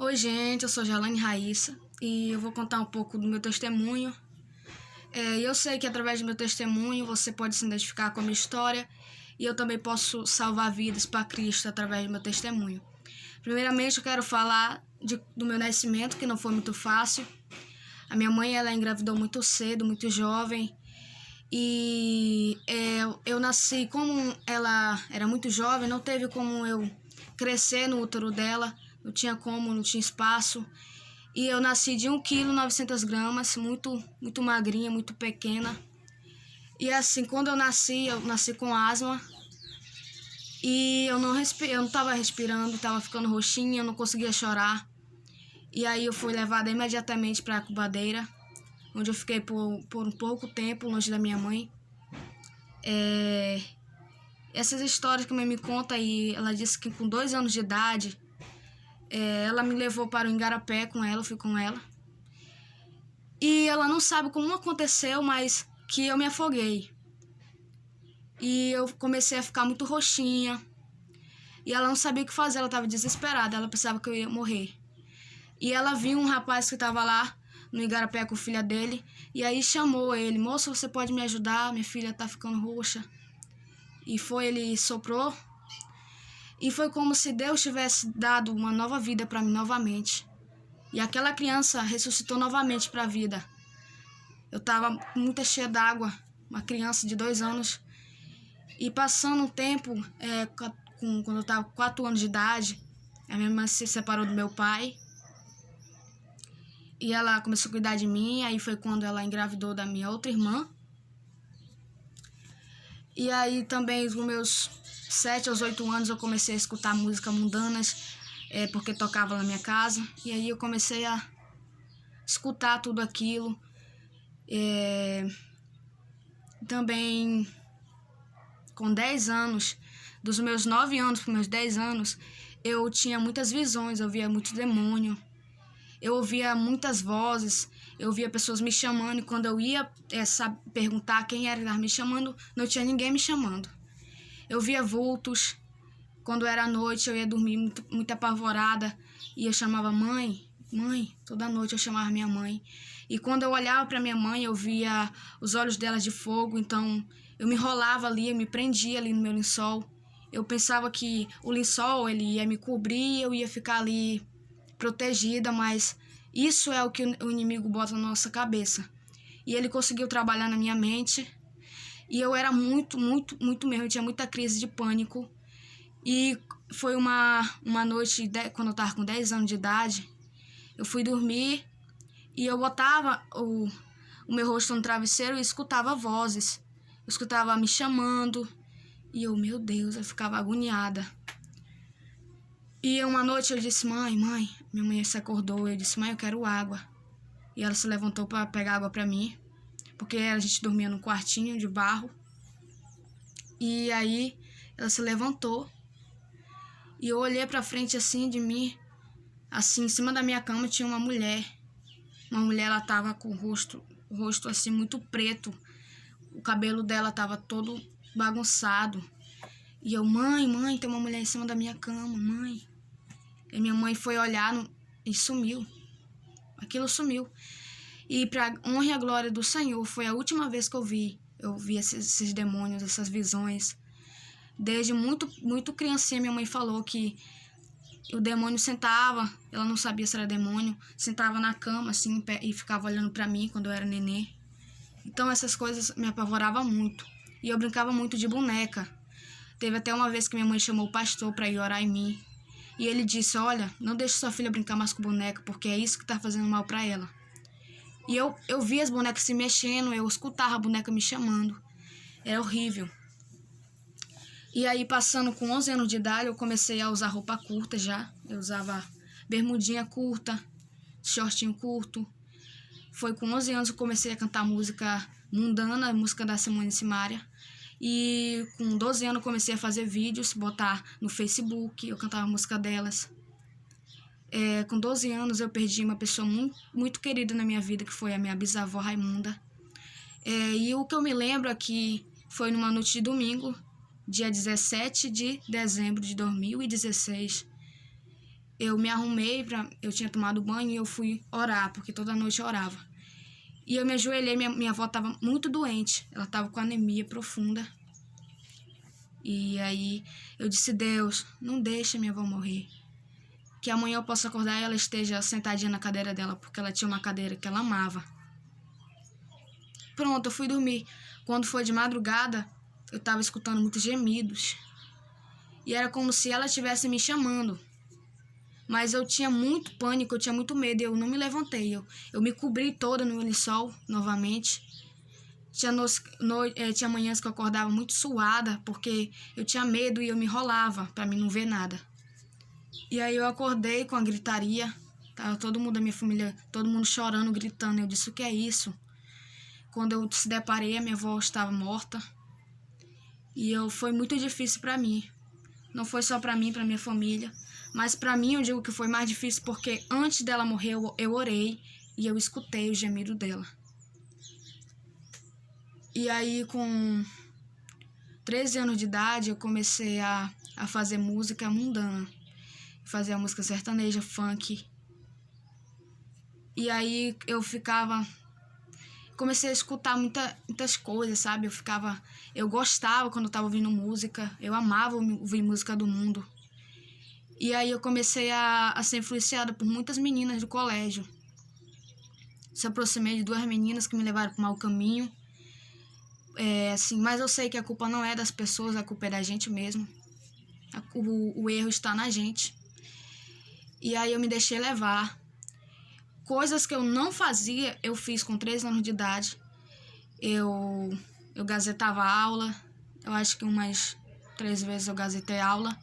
Oi, gente, eu sou Jalane Raíssa e eu vou contar um pouco do meu testemunho. Eu sei que através do meu testemunho você pode se identificar com a minha história e eu também posso salvar vidas para Cristo através do meu testemunho. Primeiramente, eu quero falar do meu nascimento, que não foi muito fácil. A minha mãe, ela engravidou muito cedo, muito jovem, e eu nasci, como ela era muito jovem, não teve como eu crescer no útero dela, não tinha como, não tinha espaço. E eu nasci de 1,9 kg, muito magrinha, muito pequena. E assim, quando eu nasci com asma. E eu não estava respirando, estava ficando roxinha, eu não conseguia chorar. E aí eu fui levada imediatamente para a incubadeira, onde eu fiquei por um pouco tempo longe da minha mãe. Essas histórias que a mãe me conta, e ela disse que com 2 anos de idade, ela me levou para o Igarapé com ela, eu fui com ela. E ela não sabe como aconteceu, mas que eu me afoguei. E eu comecei a ficar muito roxinha. E ela não sabia o que fazer, ela estava desesperada, ela pensava que eu ia morrer. E ela viu um rapaz que estava lá no Igarapé com a filha dele, e aí chamou ele: moço, você pode me ajudar? Minha filha tá ficando roxa. E ele soprou, e foi como se Deus tivesse dado uma nova vida para mim novamente. E aquela criança ressuscitou novamente para a vida. Eu estava muito cheia d'água, uma criança de 2 anos. E passando um tempo, quando eu estava com 4 anos de idade, a minha mãe se separou do meu pai. E ela começou a cuidar de mim, aí foi quando ela engravidou da minha outra irmã. E aí também, com meus 7 aos 8 anos, eu comecei a escutar músicas mundanas, porque tocava na minha casa. E aí eu comecei a escutar tudo aquilo. Também, com 10 anos, dos meus 9 anos para os meus 10 anos, eu tinha muitas visões, eu via muito demônio. Eu ouvia muitas vozes, eu via pessoas me chamando, e quando eu ia perguntar quem era que estava me chamando, não tinha ninguém me chamando. Eu via vultos. Quando era noite, eu ia dormir muito apavorada, e eu chamava mãe, mãe, toda noite eu chamava minha mãe. E quando eu olhava para minha mãe, eu via os olhos dela de fogo, então eu me enrolava ali, eu me prendia ali no meu lençol. Eu pensava que o lençol ele ia me cobrir, eu ia ficar ali protegida, mas isso é o que o inimigo bota na nossa cabeça. E ele conseguiu trabalhar na minha mente, e eu era muito mesmo, eu tinha muita crise de pânico. E foi uma noite, quando eu estava com 10 anos de idade, eu fui dormir e eu botava o meu rosto no travesseiro e escutava vozes. Eu escutava me chamando e meu Deus, eu ficava agoniada. E uma noite eu disse: mãe, minha mãe se acordou, eu disse: mãe, eu quero água. E ela se levantou para pegar água para mim, porque a gente dormia num quartinho de barro. E aí ela se levantou e eu olhei para frente assim de mim, assim, em cima da minha cama tinha uma mulher. Uma mulher, ela tava com o rosto assim muito preto. O cabelo dela tava todo bagunçado. E eu: mãe, tem uma mulher em cima da minha cama, mãe. E minha mãe foi olhar e sumiu. Aquilo sumiu. E para honra e a glória do Senhor, foi a última vez que eu vi esses demônios, essas visões. Desde muito criancinha, minha mãe falou que o demônio sentava, ela não sabia se era demônio, sentava na cama assim e ficava olhando para mim quando eu era nenê. Então essas coisas me apavoravam muito. E eu brincava muito de boneca. Teve até uma vez que minha mãe chamou o pastor para ir orar em mim. E ele disse: olha, não deixe sua filha brincar mais com boneca, porque é isso que tá fazendo mal para ela. E eu via as bonecas se mexendo, eu escutava a boneca me chamando. Era horrível. E aí, passando com 11 anos de idade, eu comecei a usar roupa curta já. Eu usava bermudinha curta, shortinho curto. Foi com 11 anos que eu comecei a cantar música mundana, música da Simone e Simaria. E com 12 anos eu comecei a fazer vídeos, botar no Facebook, eu cantava a música delas. Com 12 anos eu perdi uma pessoa muito querida na minha vida, que foi a minha bisavó Raimunda. E o que eu me lembro aqui foi numa noite de domingo, dia 17 de dezembro de 2016. eu me arrumei, eu tinha tomado banho e eu fui orar, porque toda noite eu orava. E eu me ajoelhei, minha avó estava muito doente, ela estava com anemia profunda. E aí eu disse: Deus, não deixa minha avó morrer. Que amanhã eu possa acordar e ela esteja sentadinha na cadeira dela, porque ela tinha uma cadeira que ela amava. Pronto, eu fui dormir. Quando foi de madrugada, eu estava escutando muitos gemidos. E era como se ela estivesse me chamando. Mas eu tinha muito pânico, eu tinha muito medo, eu não me levantei. Eu me cobri toda no lençol novamente. Tinha manhãs que eu acordava muito suada, porque eu tinha medo e eu me enrolava para mim não ver nada. E aí eu acordei com a gritaria, tava todo mundo da minha família, todo mundo chorando, gritando. Eu disse: o que é isso? Quando eu se deparei, a minha avó estava morta. E foi muito difícil para mim. Não foi só para mim, para minha família, mas para mim eu digo que foi mais difícil porque antes dela morrer eu orei e eu escutei o gemido dela. E aí com 13 anos de idade eu comecei a fazer música mundana. Fazia música sertaneja, funk. E aí comecei a escutar muitas coisas, sabe? Eu gostava quando eu tava ouvindo música, eu amava ouvir música do mundo. E aí eu comecei a ser influenciada por muitas meninas do colégio. Se aproximei de 2 meninas que me levaram para o mau caminho. Mas eu sei que a culpa não é das pessoas, a culpa é da gente mesmo. O erro está na gente. E aí eu me deixei levar. Coisas que eu não fazia, eu fiz com 13 anos de idade. Eu gazetava aula. Eu acho que umas 3 vezes eu gazetei aula.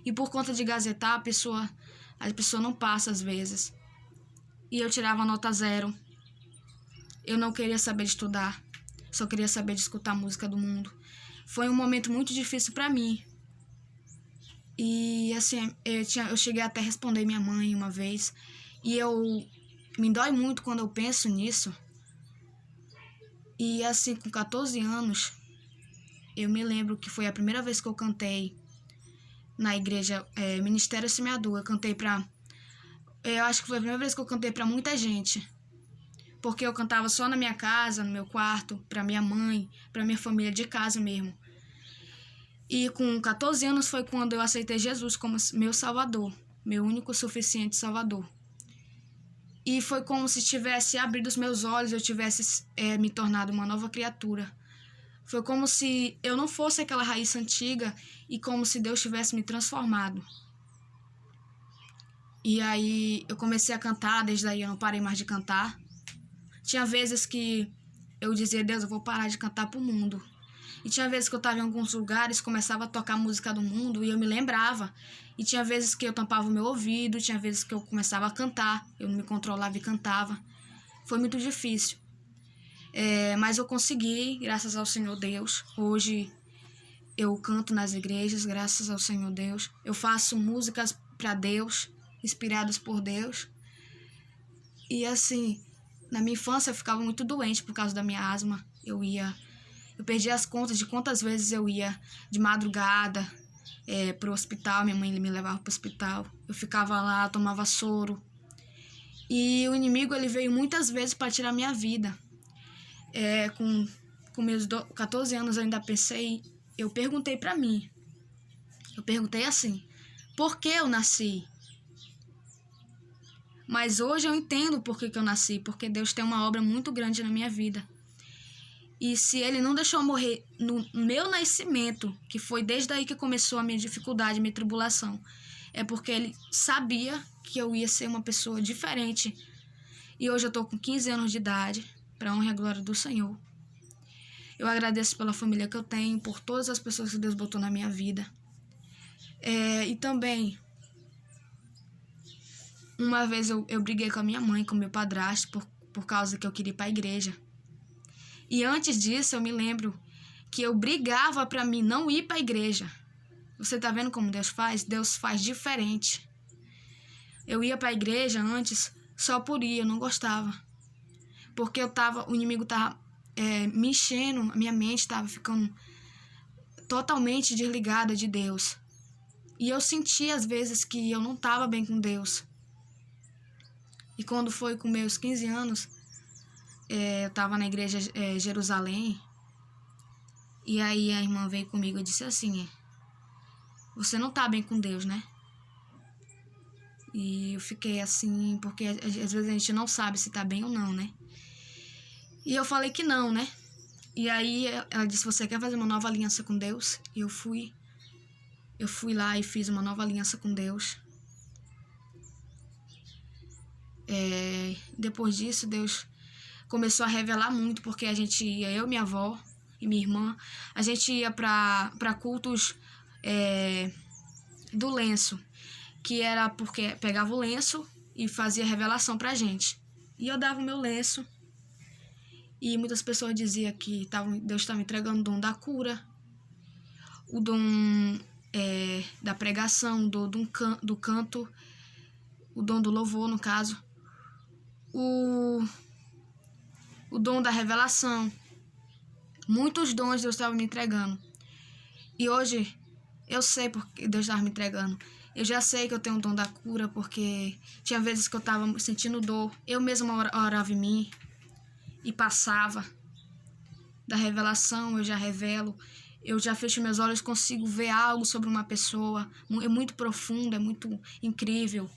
E por conta de gazetar, a pessoa não passa às vezes. E eu tirava nota 0. Eu não queria saber de estudar. Só queria saber de escutar música do mundo. Foi um momento muito difícil para mim. E assim, eu cheguei até a responder minha mãe uma vez. E me dói muito quando eu penso nisso. E assim, com 14 anos, eu me lembro que foi a primeira vez que eu cantei na igreja Ministério Semeador. Eu acho que foi a primeira vez que eu cantei pra muita gente. Porque eu cantava só na minha casa, no meu quarto, pra minha mãe, pra minha família de casa mesmo. E com 14 anos foi quando eu aceitei Jesus como meu Salvador, meu único e suficiente Salvador. E foi como se tivesse abrido os meus olhos, eu tivesse me tornado uma nova criatura. Foi como se eu não fosse aquela raiz antiga e como se Deus tivesse me transformado. E aí eu comecei a cantar, desde aí eu não parei mais de cantar. Tinha vezes que eu dizia: Deus, eu vou parar de cantar pro mundo. E tinha vezes que eu estava em alguns lugares, começava a tocar música do mundo e eu me lembrava. E tinha vezes que eu tampava o meu ouvido, tinha vezes que eu começava a cantar, eu não me controlava e cantava. Foi muito difícil. Mas eu consegui, graças ao Senhor Deus. Hoje eu canto nas igrejas, graças ao Senhor Deus. Eu faço músicas para Deus, inspiradas por Deus. E assim, na minha infância eu ficava muito doente por causa da minha asma. Eu perdi as contas de quantas vezes eu ia de madrugada pro hospital. Minha mãe me levava pro hospital. Eu ficava lá, tomava soro. E o inimigo ele veio muitas vezes para tirar minha vida. Com meus 14 anos eu ainda pensei, eu perguntei para mim. Eu perguntei assim: por que eu nasci? Mas hoje eu entendo por que eu nasci, porque Deus tem uma obra muito grande na minha vida. E se Ele não deixou eu morrer no meu nascimento, que foi desde aí que começou a minha dificuldade, a minha tribulação, é porque Ele sabia que eu ia ser uma pessoa diferente. E hoje eu tô com 15 anos de idade, para a honra e a glória do Senhor. Eu agradeço pela família que eu tenho, por todas as pessoas que Deus botou na minha vida. E também, uma vez eu briguei com a minha mãe, com meu padrasto, por causa que eu queria ir para a igreja. E antes disso, eu me lembro que eu brigava para mim não ir para a igreja. Você tá vendo como Deus faz? Deus faz diferente. Eu ia para a igreja antes só por ir, eu não gostava. Porque o inimigo tava me enchendo, a minha mente estava ficando totalmente desligada de Deus. E eu senti às vezes que eu não estava bem com Deus. E quando foi com meus 15 anos, eu estava na igreja Jerusalém. E aí a irmã veio comigo e disse assim: você não tá bem com Deus, né? E eu fiquei assim, porque às vezes a gente não sabe se tá bem ou não, né? E eu falei que não, né? E aí ela disse: você quer fazer uma nova aliança com Deus? E eu fui lá e fiz uma nova aliança com Deus. Depois disso, Deus começou a revelar muito, porque a gente ia, eu, minha avó e minha irmã, a gente ia para cultos do lenço, que era porque pegava o lenço e fazia revelação pra gente. E eu dava o meu lenço, e muitas pessoas diziam que Deus estava entregando o dom da cura, o dom da pregação, do canto, o dom do louvor, no caso, o dom da revelação. Muitos dons Deus estava me entregando. E hoje eu sei porque Deus estava me entregando. Eu já sei que eu tenho o dom da cura, porque tinha vezes que eu estava sentindo dor. Eu mesma orava em mim e passava. Da revelação eu já revelo. Eu já fecho meus olhos e consigo ver algo sobre uma pessoa. É muito profundo, é muito incrível.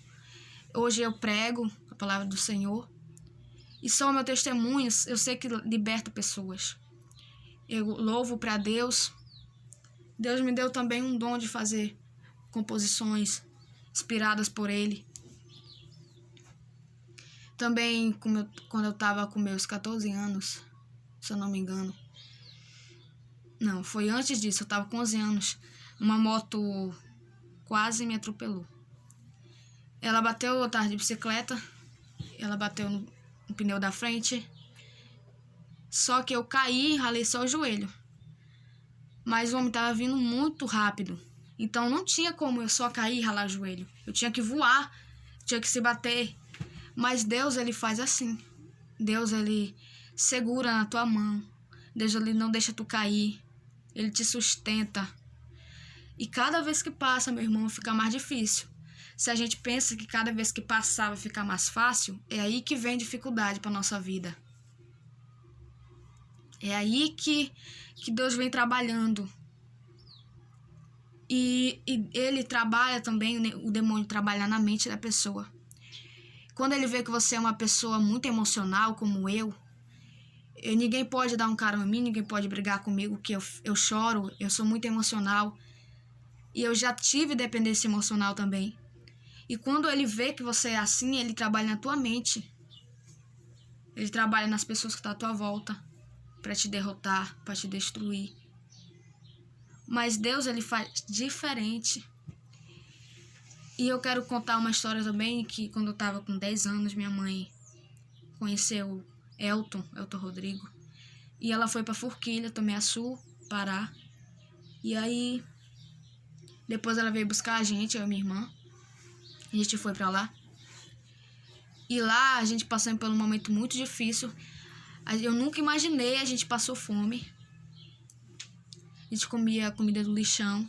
Hoje eu prego a palavra do Senhor. E só o meu testemunho, eu sei que liberta pessoas. Eu louvo para Deus. Deus me deu também um dom de fazer composições inspiradas por Ele. Também, quando eu estava com meus 14 anos, se eu não me engano. Não, foi antes disso, eu estava com 11 anos. Uma moto quase me atropelou. Ela bateu, eu estava de bicicleta, ela bateu no pneu da frente. Só que eu caí e ralei só o joelho. Mas o homem estava vindo muito rápido. Então não tinha como eu só cair e ralar o joelho. Eu tinha que voar, tinha que se bater. Mas Deus, Ele faz assim. Deus, Ele segura na tua mão. Deus, Ele não deixa tu cair. Ele te sustenta. E cada vez que passa, meu irmão, fica mais difícil. Se a gente pensa que cada vez que passar vai ficar mais fácil, é aí que vem dificuldade para nossa vida. É aí que Deus vem trabalhando. E Ele trabalha também, o demônio trabalha na mente da pessoa. Quando ele vê que você é uma pessoa muito emocional, como eu, ninguém pode dar um carão em mim, ninguém pode brigar comigo, que eu choro, eu sou muito emocional. E eu já tive dependência emocional também. E quando ele vê que você é assim, ele trabalha na tua mente. Ele trabalha nas pessoas que estão à tua volta, para te derrotar, para te destruir. Mas Deus, Ele faz diferente. E eu quero contar uma história também, que quando eu estava com 10 anos, minha mãe conheceu Elton Rodrigo. E ela foi para Forquilha, Tomiaçu, Pará. E aí, depois ela veio buscar a gente, eu e minha irmã. A gente foi para lá. E lá a gente passou por um momento muito difícil. Eu nunca imaginei, a gente passou fome. A gente comia comida do lixão.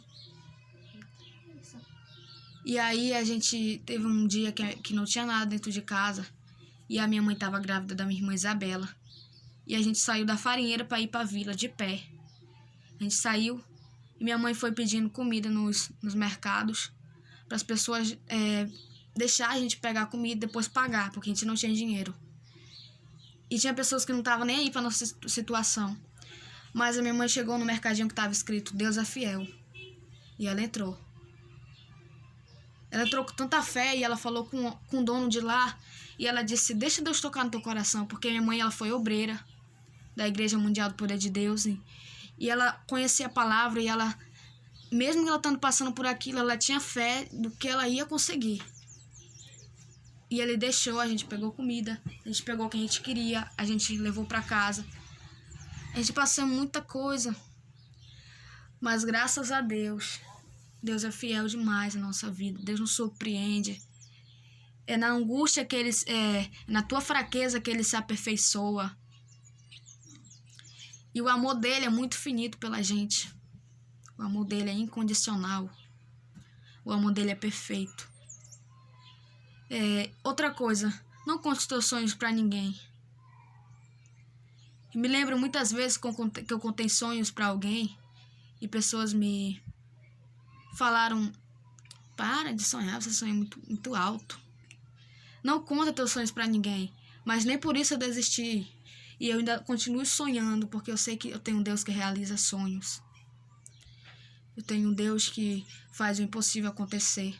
E aí a gente teve um dia que não tinha nada dentro de casa. E a minha mãe estava grávida da minha irmã Isabela. E a gente saiu da farinheira para ir para a vila de pé. A gente saiu e minha mãe foi pedindo comida nos mercados para as pessoas deixar a gente pegar comida e depois pagar, porque a gente não tinha dinheiro. E tinha pessoas que não estavam nem aí para nossa situação. Mas a minha mãe chegou no mercadinho que estava escrito Deus é fiel. E ela entrou. Ela entrou com tanta fé e ela falou com o dono de lá. E ela disse: deixa Deus tocar no teu coração. Porque minha mãe, ela foi obreira da Igreja Mundial do Poder de Deus. E ela conhecia a palavra. E ela, mesmo ela estando passando por aquilo, ela tinha fé do que ela ia conseguir. E ele deixou, a gente pegou comida. A gente pegou o que a gente queria. A gente levou para casa. A gente passou muita coisa. Mas graças a Deus, Deus é fiel demais na nossa vida. Deus nos surpreende. É na angústia que Ele... na tua fraqueza que Ele se aperfeiçoa. E o amor dele é muito finito pela gente. O amor dele é incondicional. O amor dele é perfeito. Outra coisa, não conte os teus sonhos para ninguém. Eu me lembro muitas vezes que eu contei sonhos para alguém e pessoas me falaram: para de sonhar, você sonha muito, muito alto. Não conta teus sonhos para ninguém. Mas nem por isso eu desisti. E eu ainda continuo sonhando, porque eu sei que eu tenho um Deus que realiza sonhos. Eu tenho um Deus que faz o impossível acontecer.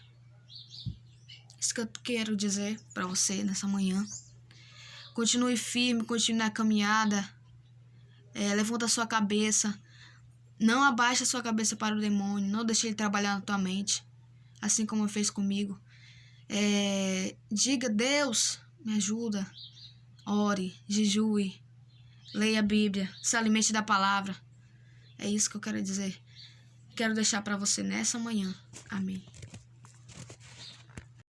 Isso que eu quero dizer para você nessa manhã. Continue firme, continue na caminhada. Levanta a sua cabeça. Não abaixe a sua cabeça para o demônio. Não deixe ele trabalhar na tua mente, assim como fez comigo. Diga: Deus, me ajuda. Ore, jejue, leia a Bíblia, se alimente da palavra. É isso que eu quero dizer. Quero deixar para você nessa manhã. Amém.